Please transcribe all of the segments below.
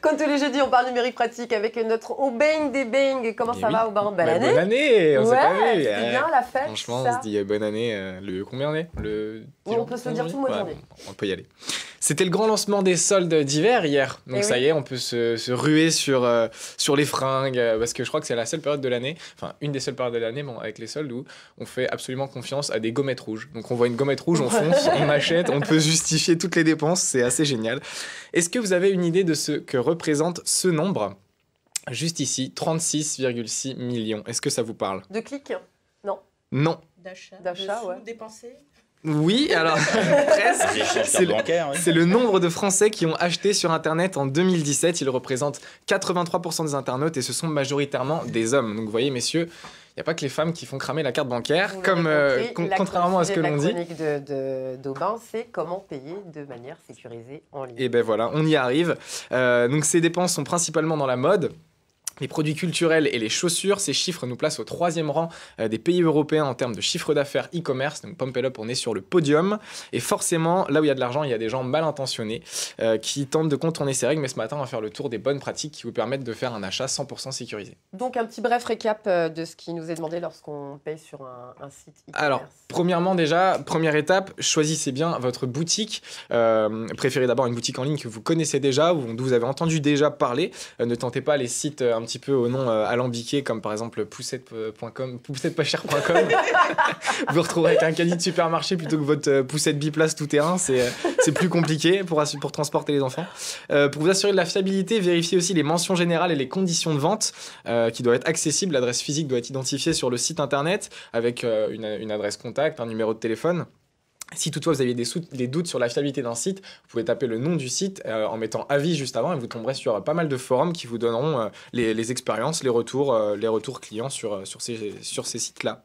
Comme tous les jeudis, on parle numérique pratique avec notre Aubaigne des Beignes. Comment ça va, Aubin? Belle année. Bonne année, on s'est pas vu. C'était bien la fête. Franchement, ça. on se dit bonne année. Combien on est On peut se le dire tout le mois de janvier. On peut y aller. C'était le grand lancement des soldes d'hiver hier. Donc ça y est, on peut se ruer sur les fringues. Parce que je crois que c'est la seule période de l'année, enfin une des seules périodes de l'année bon, avec les soldes où on fait absolument confiance à des gommettes rouges. Donc on voit une gommette rouge, on fonce, on achète, on peut justifier toutes les dépenses. C'est assez génial. Est-ce que vous avez une idée de ce que représente ce nombre? Juste ici, 36,6 millions. Est-ce que ça vous parle? De clics? Non. Non. D'achat, ouais. Dépensés. Oui, alors presque. C'est le nombre de Français qui ont acheté sur Internet en 2017. Ils représentent 83% des internautes et ce sont majoritairement des hommes. Donc vous voyez, messieurs, il n'y a pas que les femmes qui font cramer la carte bancaire, contrairement à ce que l'on dit. La chronique d'Aubin, c'est comment payer de manière sécurisée en ligne. Et ben voilà, on y arrive. Donc ces dépenses sont principalement dans la mode. Les produits culturels et les chaussures, ces chiffres nous placent au 3e rang des pays européens en termes de chiffre d'affaires e-commerce. Donc Pump It Up, on est sur le podium. Et forcément, là où il y a de l'argent, il y a des gens mal intentionnés qui tentent de contourner ces règles. Mais ce matin, on va faire le tour des bonnes pratiques qui vous permettent de faire un achat 100% sécurisé. Donc un petit bref récap de ce qui nous est demandé lorsqu'on paye sur un site e-commerce. Alors, premièrement déjà, première étape, choisissez bien votre boutique. Préférez d'abord une boutique en ligne que vous connaissez déjà, ou dont vous avez entendu déjà parler. Ne tentez pas les sites un petit peu au nom alambiqué, comme par exemple poussette.com, poussettepaschère.com. Vous retrouverez avec un caddie de supermarché plutôt que votre poussette biplace tout terrain. C'est plus compliqué pour transporter les enfants. Pour vous assurer de la fiabilité, vérifiez aussi les mentions générales et les conditions de vente qui doivent être accessibles. L'adresse physique doit être identifiée sur le site internet avec une adresse contact, un numéro de téléphone. Si toutefois vous avez des doutes sur la fiabilité d'un site, vous pouvez taper le nom du site en mettant avis juste avant et vous tomberez sur pas mal de forums qui vous donneront les expériences, les retours clients sur ces sites-là.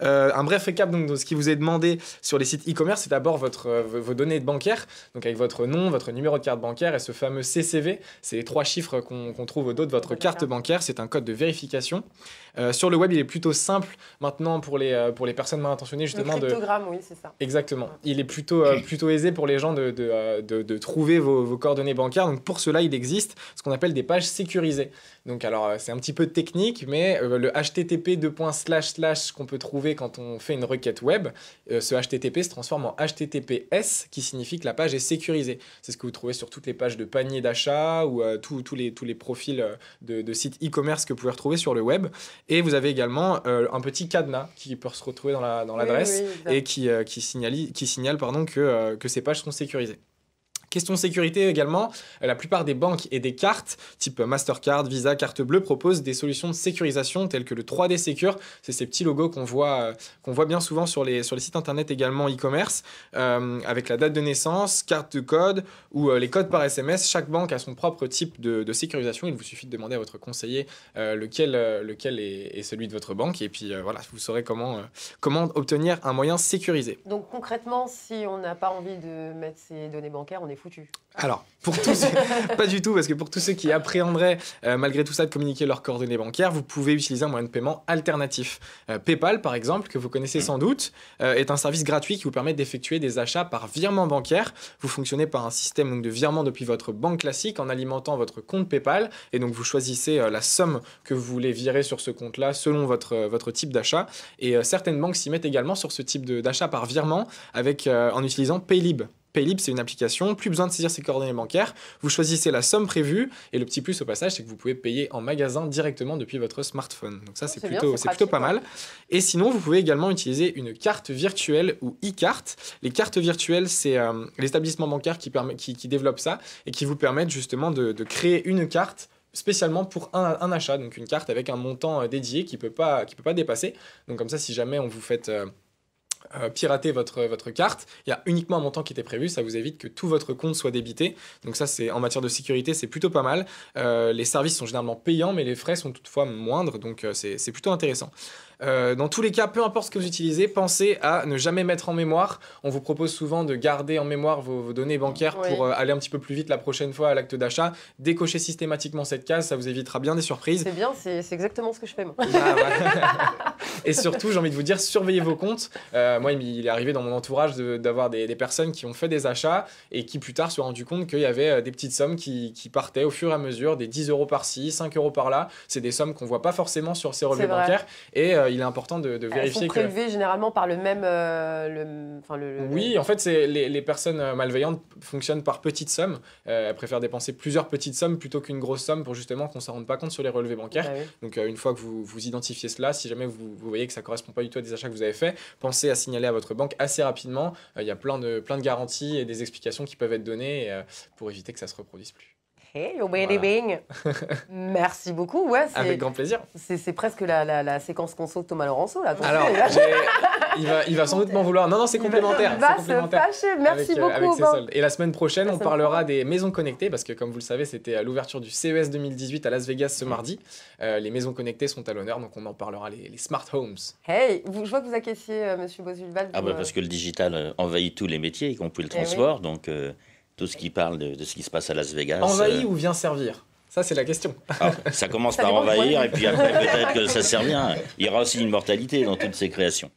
Un bref récap donc, de ce qui vous est demandé sur les sites e-commerce, c'est d'abord vos données bancaires, donc avec votre nom, votre numéro de carte bancaire et ce fameux CCV. C'est les 3 chiffres qu'on trouve au dos de votre carte bancaire. C'est un code de vérification. Sur le web, il est plutôt simple maintenant pour les personnes mal intentionnées justement. Le cryptogramme, oui, c'est ça. Exactement. Il est plutôt aisé pour les gens de trouver vos coordonnées bancaires. Donc pour cela, il existe ce qu'on appelle des pages sécurisées. Donc alors c'est un petit peu technique, mais le http:// qu'on peut trouver quand on fait une requête web, ce http se transforme en https qui signifie que la page est sécurisée. C'est ce que vous trouvez sur toutes les pages de panier d'achat ou tous les profils de sites e-commerce que vous pouvez retrouver sur le web. Et vous avez également un petit cadenas qui peut se retrouver dans l'adresse et qui signale que ces pages sont sécurisées. Question sécurité également, la plupart des banques et des cartes, type Mastercard, Visa, carte bleue, proposent des solutions de sécurisation telles que le 3D Secure. C'est ces petits logos qu'on voit bien souvent sur les sites internet également e-commerce, avec la date de naissance, carte de code ou les codes par SMS. Chaque banque a son propre type de sécurisation. Il vous suffit de demander à votre conseiller lequel est celui de votre banque. Et puis voilà, vous saurez comment obtenir un moyen sécurisé. Donc concrètement, si on n'a pas envie de mettre ses données bancaires, on est foutu. Alors, pour tous pas du tout, parce que pour tous ceux qui appréhenderaient malgré tout ça de communiquer leurs coordonnées bancaires, vous pouvez utiliser un moyen de paiement alternatif. PayPal, par exemple, que vous connaissez sans doute, est un service gratuit qui vous permet d'effectuer des achats par virement bancaire. Vous fonctionnez par un système donc, de virement depuis votre banque classique en alimentant votre compte PayPal. Et donc, vous choisissez la somme que vous voulez virer sur ce compte-là selon votre type d'achat. Et certaines banques s'y mettent également sur ce type d'achat par virement en utilisant Paylib. Paylib, c'est une application, plus besoin de saisir ses coordonnées bancaires. Vous choisissez la somme prévue et le petit plus au passage, c'est que vous pouvez payer en magasin directement depuis votre smartphone. Donc ça, c'est plutôt pas mal. Et sinon, vous pouvez également utiliser une carte virtuelle ou e-carte. Les cartes virtuelles, c'est l'établissement bancaire qui développe ça et qui vous permettent justement de créer une carte spécialement pour un achat. Donc une carte avec un montant dédié qui peut pas dépasser. Donc comme ça, si jamais on vous fait pirater votre carte, il y a uniquement un montant qui était prévu, ça vous évite que tout votre compte soit débité. Donc ça, c'est en matière de sécurité, c'est plutôt pas mal. Les services sont généralement payants, mais les frais sont toutefois moindres, donc c'est plutôt intéressant. Dans tous les cas, peu importe ce que vous utilisez, pensez à ne jamais mettre en mémoire. On vous propose souvent de garder en mémoire vos données bancaires pour aller un petit peu plus vite la prochaine fois à l'acte d'achat. Décochez systématiquement cette case, ça vous évitera bien des surprises. C'est bien, c'est exactement ce que je fais moi. Et surtout, j'ai envie de vous dire, surveillez vos comptes. Moi, il est arrivé dans mon entourage d'avoir des personnes qui ont fait des achats et qui plus tard se sont rendu compte qu'il y avait des petites sommes qui partaient au fur et à mesure, des 10 € par-ci, 5 € par-là. C'est des sommes qu'on voit pas forcément sur ces relevés bancaires et il est important de vérifier Elles sont prélevées généralement par le même... Oui, en fait, les personnes malveillantes fonctionnent par petites sommes. Elles préfèrent dépenser plusieurs petites sommes plutôt qu'une grosse somme pour justement qu'on ne s'en rende pas compte sur les relevés bancaires. Donc une fois que vous identifiez cela, si jamais vous voyez que ça ne correspond pas du tout à des achats que vous avez faits, pensez à signaler à votre banque assez rapidement. Il y a plein de garanties et des explications qui peuvent être données pour éviter que ça ne se reproduise plus. Hey, bing. Merci beaucoup. Ouais, avec grand plaisir. C'est presque la séquence conso de Thomas Laurenceau. Là, alors, il va sans doute m'en vouloir. Non, c'est complémentaire. Il va se fâcher. Merci beaucoup. Et la semaine prochaine, on parlera des maisons connectées parce que, comme vous le savez, c'était à l'ouverture du CES 2018 à Las Vegas ce mardi. Les maisons connectées sont à l'honneur, donc on en parlera, les smart homes. Hey, je vois que vous acquiesciez, monsieur Boswilbald. Parce que le digital envahit tous les métiers, y compris le transport. Donc, tout ce qui parle de ce qui se passe à Las Vegas. Envahit ou vient servir? Ça, c'est la question. Ça commence par envahir et puis après, peut-être que ça sert bien. Il y aura aussi une mortalité dans toutes ces créations.